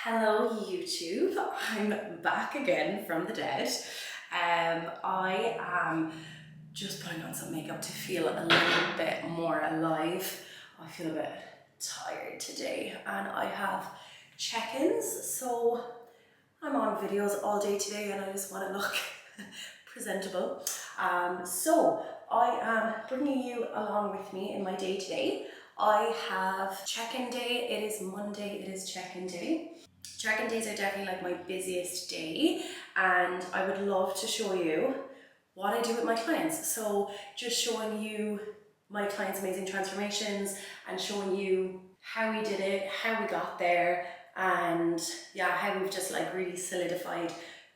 Hello YouTube, I'm back again from the dead. I am just putting on some makeup to feel a little bit more alive. I feel a bit tired today and I have check-ins, so I'm on videos all day today and I just want to look presentable. So I am bringing you along with me in my day today. I have check-in day. It is Monday, it is check-in day. Check-in days are definitely like my busiest day, and I would love to show you what I do with my clients. So just showing you my clients' amazing transformations and showing you how we did it, how we got there, and yeah, how we've just like really solidified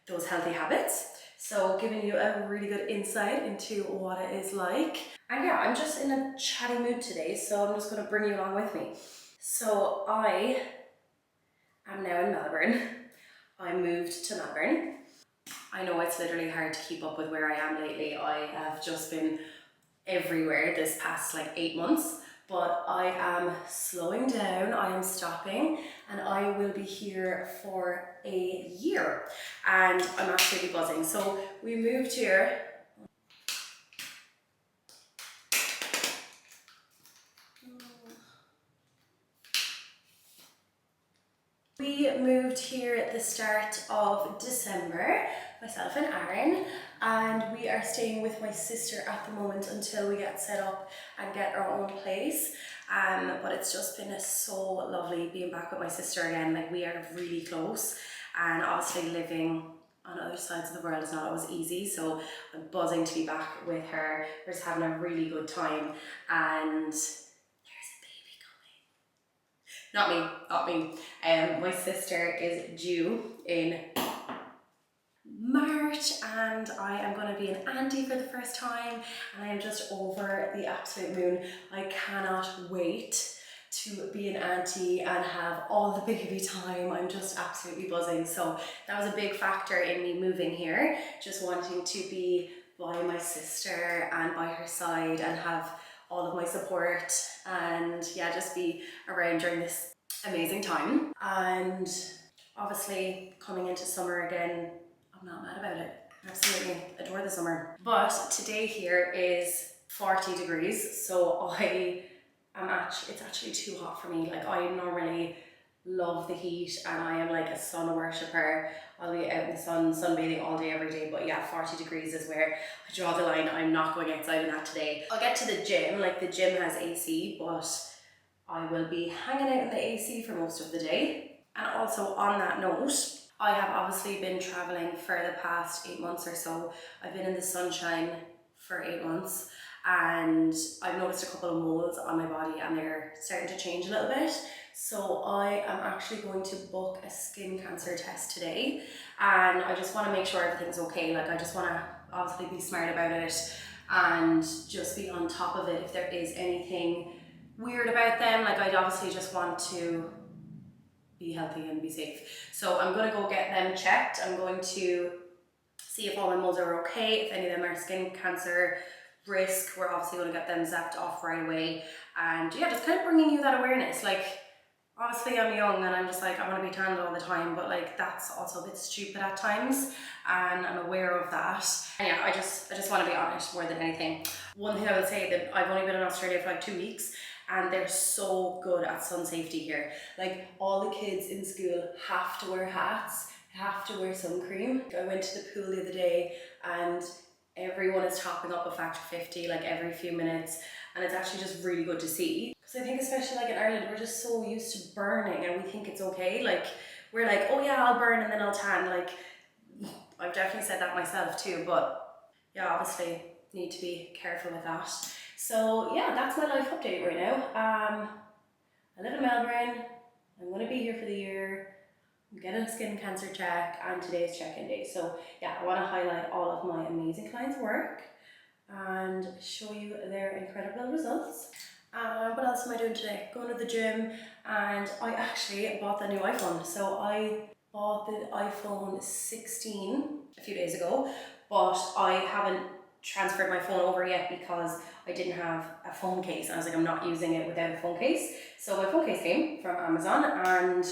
those healthy habits. So giving you a really good insight into what it is like. And yeah, I'm just in a chatty mood today, so I'm just going to bring you along with me. So I'm now in Melbourne. I moved to Melbourne. I know it's literally hard to keep up with where I am lately. I have just been everywhere this past like 8 months, but I am slowing down, I am stopping, and I will be here for a year and I'm absolutely buzzing. So we moved here. We moved here at the start of December, myself and Aaron, and we are staying with my sister at the moment until we get set up and get our own place. But it's just been so lovely being back with my sister again. Like, we are really close, and obviously living on other sides of the world is not always easy, so I'm buzzing to be back with her. We're just having a really good time, and not me. My sister is due in March and I am going to be an auntie for the first time, and I am just over the absolute moon. I cannot wait to be an auntie and have all the baby time. I'm just absolutely buzzing. So that was a big factor in me moving here, just wanting to be by my sister and by her side and have all of my support, and yeah, just be around during this amazing time. And obviously coming into summer again, I'm not mad about it. I absolutely adore the summer. But today here is 40 degrees, so it's actually too hot for me. Like, I normally love the heat and I am like a sun worshipper. I'll be out in the sun, sunbathing all day, every day. But yeah, 40 degrees is where I draw the line. I'm not going outside in that today. I'll get to the gym, like the gym has AC, but I will be hanging out in the AC for most of the day. And also on that note, I have obviously been traveling for the past 8 months or so. I've been in the sunshine for 8 months and I've noticed a couple of moles on my body and they're starting to change a little bit. So I am actually going to book a skin cancer test today, and I just want to make sure everything's okay. Like, I just want to obviously be smart about it and just be on top of it if there is anything weird about them. Like, I'd obviously just want to be healthy and be safe. So I'm going to go get them checked. I'm going to see if all my moles are okay, if any of them are skin cancer risk. We're obviously going to get them zapped off right away. And yeah, just kind of bringing you that awareness. Like, obviously I'm young and I'm just like, I want to be tanned all the time, but like, that's also a bit stupid at times, and I'm aware of that. And yeah, I just want to be honest more than anything. One thing I would say, that I've only been in Australia for like 2 weeks, and they're so good at sun safety here. Like, all the kids in school have to wear hats, have to wear sun cream. I went to the pool the other day and everyone is topping up a factor 50 like every few minutes, and it's actually just really good to see. Because I think especially like in Ireland, we're just so used to burning and we think it's okay. Like, we're like, oh yeah, I'll burn and then I'll tan. Like, I've definitely said that myself too, but yeah, obviously need to be careful with that. So yeah, that's my life update right now. I live in Melbourne. I'm going to be here for the year. I'm getting a skin cancer check, and today's check-in day. So yeah, I want to highlight all of my amazing clients' work and show you their incredible results. What else am I doing today? Going to the gym, and I actually bought the new iPhone. So I bought the iPhone 16 a few days ago, but I haven't transferred my phone over yet because I didn't have a phone case. I was like, I'm not using it without a phone case. So my phone case came from Amazon, and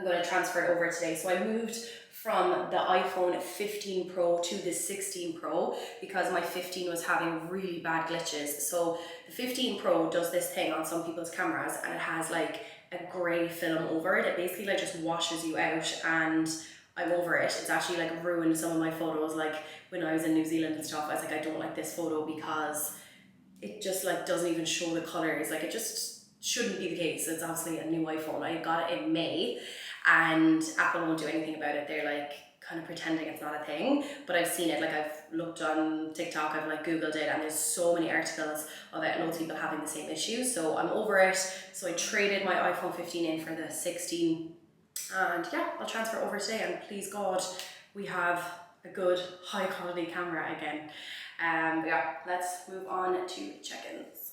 I'm going to transfer it over today. So I moved from the iPhone 15 Pro to the 16 Pro because my 15 was having really bad glitches. So the 15 Pro does this thing on some people's cameras, and it has like a grey film over it. It basically like just washes you out, and I'm over it. It's actually like ruined some of my photos. Like when I was in New Zealand and stuff, I was like, I don't like this photo because it just like doesn't even show the colors. Like it just shouldn't be the case. It's obviously a new iPhone. I got it in May, and Apple won't do anything about it. They're like kind of pretending it's not a thing, but I've seen it. Like I've looked on TikTok, I've like Googled it, and there's so many articles about loads of people having the same issue. So I'm over it. So I traded my iPhone 15 in for the 16, and yeah, I'll transfer over today, and please God, we have a good high quality camera again. Yeah, let's move on to check-ins.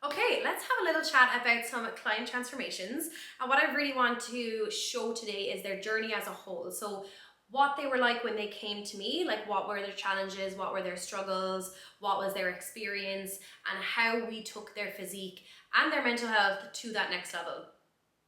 Okay, let's have a little chat about some client transformations. And what I really want to show today is their journey as a whole. So what they were like when they came to me, like what were their challenges, what were their struggles, what was their experience, and how we took their physique and their mental health to that next level.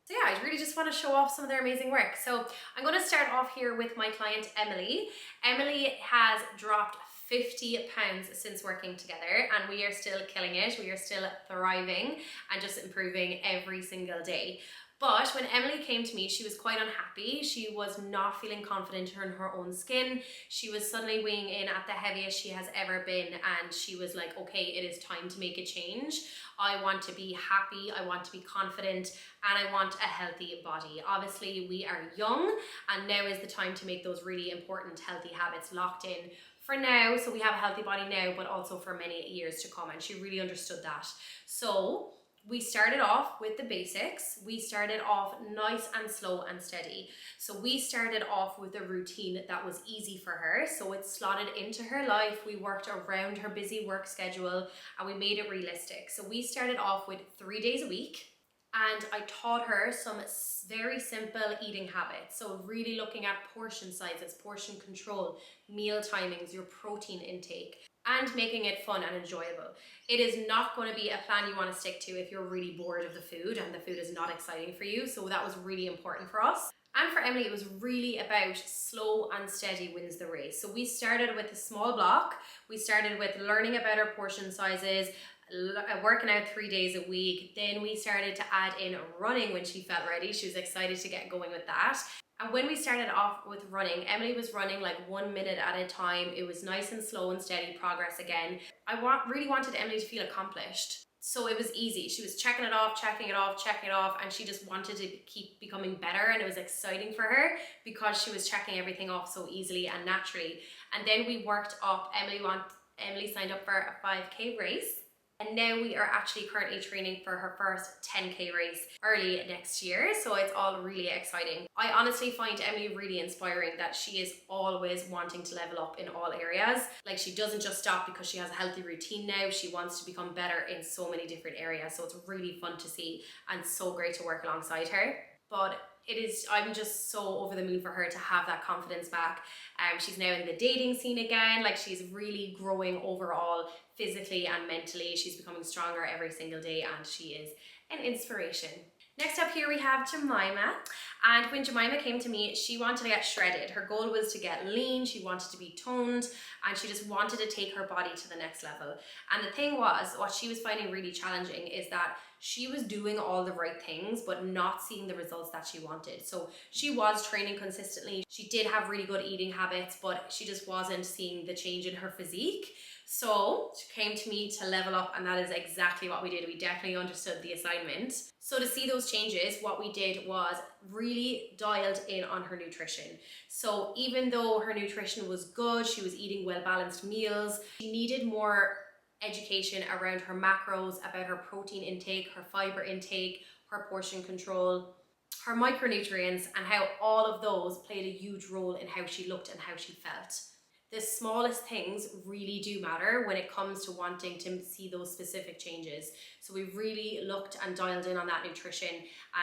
So yeah, I really just want to show off some of their amazing work. So I'm going to start off here with my client, Emily. Emily has dropped 50 pounds since working together, and we are still killing it. We are still thriving and just improving every single day. But when Emily came to me, she was quite unhappy. She was not feeling confident in her own skin. She was suddenly weighing in at the heaviest she has ever been, and she was like, okay, it is time to make a change. I want to be happy, I want to be confident, and I want a healthy body. Obviously, we are young, and now is the time to make those really important healthy habits locked in for now, so we have a healthy body now, but also for many years to come, and she really understood that. So we started off with the basics. We started off nice and slow and steady. So we started off with a routine that was easy for her. So it slotted into her life. We worked around her busy work schedule, and we made it realistic. So we started off with 3 days a week, and I taught her some very simple eating habits. So really looking at portion sizes, portion control, meal timings, your protein intake, and making it fun and enjoyable. It is not going to be a plan you want to stick to if you're really bored of the food and the food is not exciting for you. So that was really important for us. And for Emily, it was really about slow and steady wins the race. So we started with a small block. We started with learning about our portion sizes, working out 3 days a week. Then we started to add in running when she felt ready. She was excited to get going with that. And when we started off with running, Emily was running like 1 minute at a time. It was nice and slow and steady progress again. I really wanted Emily to feel accomplished. So it was easy. She was checking it off, checking it off, checking it off, and she just wanted to keep becoming better, and it was exciting for her because she was checking everything off so easily and naturally. And then we worked up. Emily signed up for a 5K race. And now we are actually currently training for her first 10K race early next year. So it's all really exciting. I honestly find Emily really inspiring that she is always wanting to level up in all areas. Like she doesn't just stop because she has a healthy routine now. She wants to become better in so many different areas. So it's really fun to see and so great to work alongside her. But I'm just so over the moon for her to have that confidence back. She's now in the dating scene again. Like she's really growing overall, physically and mentally. She's becoming stronger every single day, and she is an inspiration. Next up here we have Jemima, and when Jemima came to me, she wanted to get shredded. Her goal was to get lean, she wanted to be toned, and she just wanted to take her body to the next level. And the thing was, what she was finding really challenging is that she was doing all the right things but not seeing the results that she wanted. So she was training consistently, she did have really good eating habits, but she just wasn't seeing the change in her physique. So she came to me to level up, and that is exactly what we did. We definitely understood the assignment. So to see those changes, what we did was really dialed in on her nutrition. So even though her nutrition was good, she was eating well-balanced meals, she needed more education around her macros, about her protein intake, her fiber intake, her portion control, her micronutrients, and how all of those played a huge role in how she looked and how she felt. The smallest things really do matter when it comes to wanting to see those specific changes. So we really looked and dialed in on that nutrition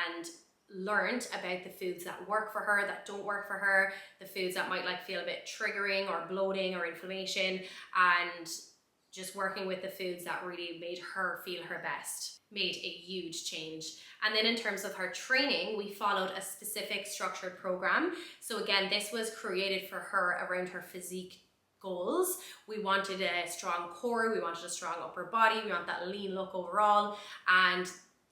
and learned about the foods that work for her, that don't work for her, the foods that might like feel a bit triggering or bloating or inflammation, and just working with the foods that really made her feel her best made a huge change. And then in terms of her training, we followed a specific structured program. So again, this was created for her around her physique goals. We wanted a strong core, we wanted a strong upper body, we want that lean look overall, and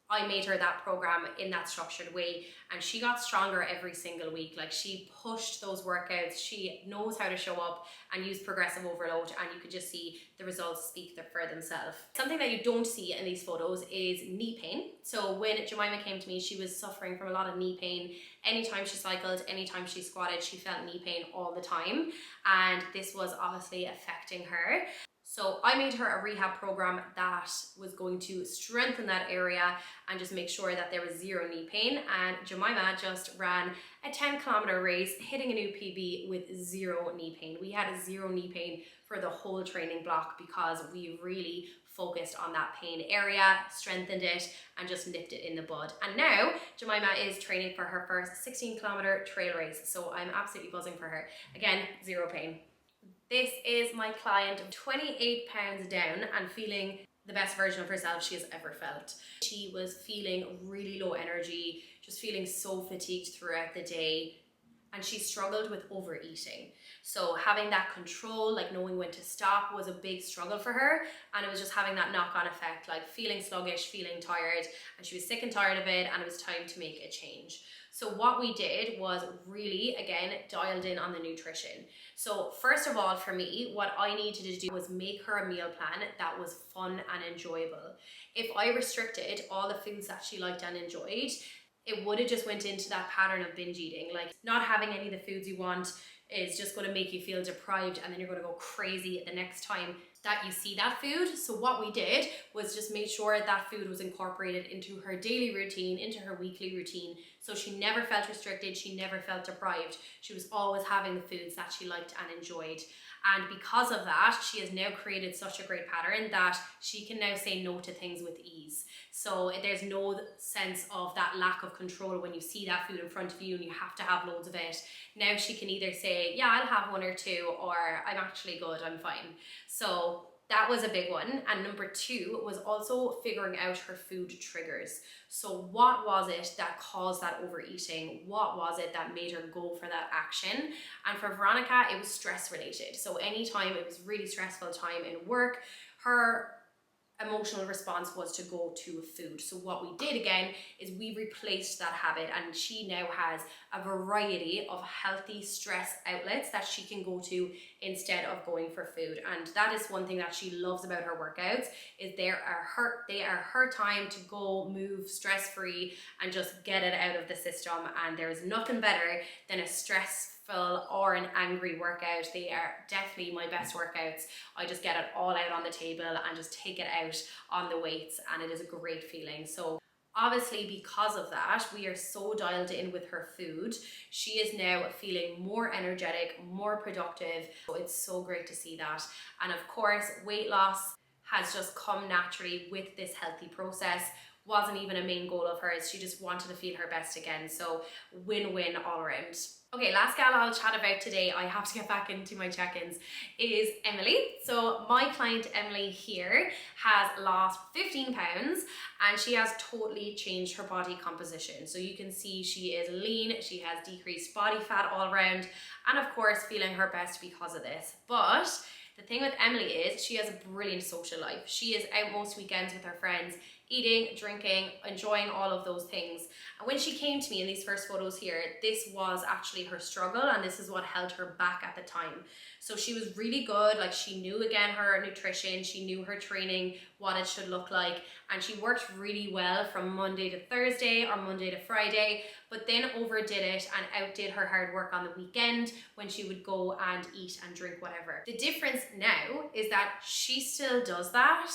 I made her that program in that structured way, and she got stronger every single week. Like, she pushed those workouts, she knows how to show up and use progressive overload, and you could just see the results speak for themselves. Something that you don't see in these photos is knee pain. So when Jemima came to me, she was suffering from a lot of knee pain. Anytime she cycled, anytime she squatted, she felt knee pain all the time, and this was obviously affecting her. So I made her a rehab program that was going to strengthen that area and just make sure that there was zero knee pain. And Jemima just ran a 10-kilometer race, hitting a new PB with zero knee pain. We had a zero knee pain for the whole training block because we really focused on that pain area, strengthened it, and just nipped it in the bud. And now Jemima is training for her first 16-kilometer trail race. So I'm absolutely buzzing for her. Again, zero pain. This is my client, 28 pounds down and feeling the best version of herself she has ever felt. She was feeling really low energy, just feeling so fatigued throughout the day, and she struggled with overeating. So having that control, like knowing when to stop, was a big struggle for her, and it was just having that knock-on effect, like feeling sluggish, feeling tired, and she was sick and tired of it, and it was time to make a change. So what we did was really, again, dialed in on the nutrition. So first of all, for me, what I needed to do was make her a meal plan that was fun and enjoyable. If I restricted all the foods that she liked and enjoyed, it would have just went into that pattern of binge eating. Like, not having any of the foods you want is just going to make you feel deprived, and then you're going to go crazy the next time that you see that food. So what we did was just make sure that food was incorporated into her daily routine, into her weekly routine. So she never felt restricted, she never felt deprived. She was always having the foods that she liked and enjoyed. And because of that, she has now created such a great pattern that she can now say no to things with ease. So there's no sense of that lack of control when you see that food in front of you and you have to have loads of it. Now she can either say, yeah, I'll have one or two, or I'm actually good, I'm fine. So that was a big one. And number two was also figuring out her food triggers. So what was it that caused that overeating? What was it that made her go for that action? And for Veronica, it was stress related. So anytime it was really stressful time in work, her emotional response was to go to food. So what we did again is we replaced that habit, and she now has a variety of healthy stress outlets that she can go to instead of going for food. And that is one thing that she loves about her workouts, is they are her time to go move stress-free and just get it out of the system. And there is nothing better than a stressful or an angry workout. They are definitely my best workouts. I just get it all out on the table and just take it out on the weights, and it is a great feeling. So obviously, because of that, we are so dialed in with her food. She is now feeling more energetic, more productive. So it's so great to see that. And of course, weight loss has just come naturally with this healthy process. Wasn't even a main goal of hers. She just wanted to feel her best again. So win-win all around. Okay, last gal I'll chat about today, I have to get back into my check-ins, is Emily. So my client Emily here has lost 15 pounds and she has totally changed her body composition. So you can see she is lean, she has decreased body fat all around, and of course feeling her best because of this. But the thing with Emily is she has a brilliant social life. She is out most weekends with her friends, eating, drinking, enjoying all of those things. And when she came to me in these first photos here, this was actually her struggle, and this is what held her back at the time. So she was really good, like she knew again her nutrition, she knew her training, what it should look like, and she worked really well from Monday to Thursday or Monday to Friday, but then overdid it and outdid her hard work on the weekend when she would go and eat and drink whatever. The difference now is that she still does that,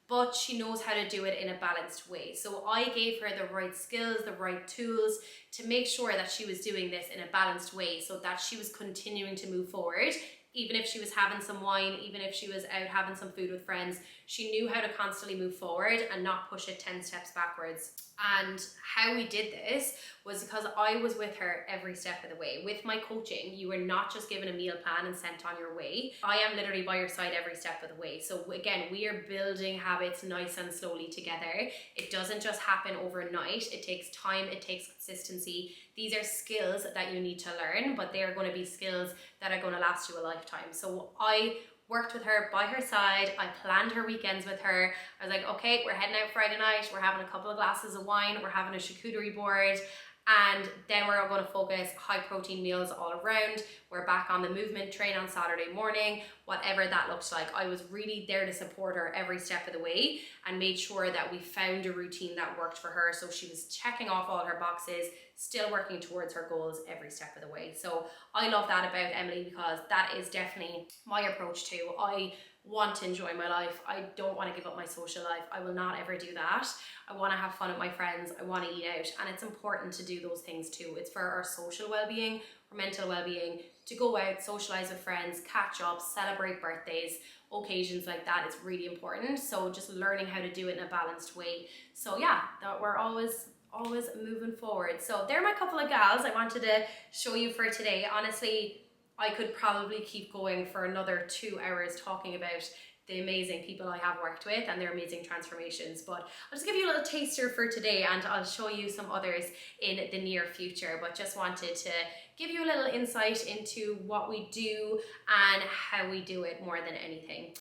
but she knows how to do it in a balanced way. So I gave her the right skills, the right tools to make sure that she was doing this in a balanced way so that she was continuing to move forward Even if she was having some wine, even if she was out having some food with friends, she knew how to constantly move forward and not push it 10 steps backwards. And how we did this was because I was with her every step of the way. With my coaching, you were not just given a meal plan and sent on your way. I am literally by your side every step of the way. So again, we are building habits nice and slowly together. It doesn't just happen overnight. It takes time, it takes consistency. These are skills that you need to learn, but they are going to be skills that are going to last you a lifetime. So I worked with her by her side. I planned her weekends with her. I was like, okay, we're heading out Friday night. We're having a couple of glasses of wine. We're having a charcuterie board. And then we're going to focus high protein meals all around. We're back on the movement train on Saturday morning, whatever that looked like. I was really there to support her every step of the way and made sure that we found a routine that worked for her. So she was checking off all her boxes, still working towards her goals every step of the way. So I love that about Emily, because that is definitely my approach too. I want to enjoy my life. I don't want to give up my social life. I will not ever do that. I want to have fun with my friends. I want to eat out, and it's important to do those things too. It's for our social well-being, our mental well-being, to go out, socialize with friends, catch up, celebrate birthdays, occasions like that. It's really important. So just learning how to do it in a balanced way. So yeah, that we're always moving forward. So they're my couple of gals I wanted to show you for today. Honestly, I could probably keep going for another 2 hours talking about the amazing people I have worked with and their amazing transformations, but I'll just give you a little taster for today, and I'll show you some others in the near future. But just wanted to give you a little insight into what we do and how we do it more than anything.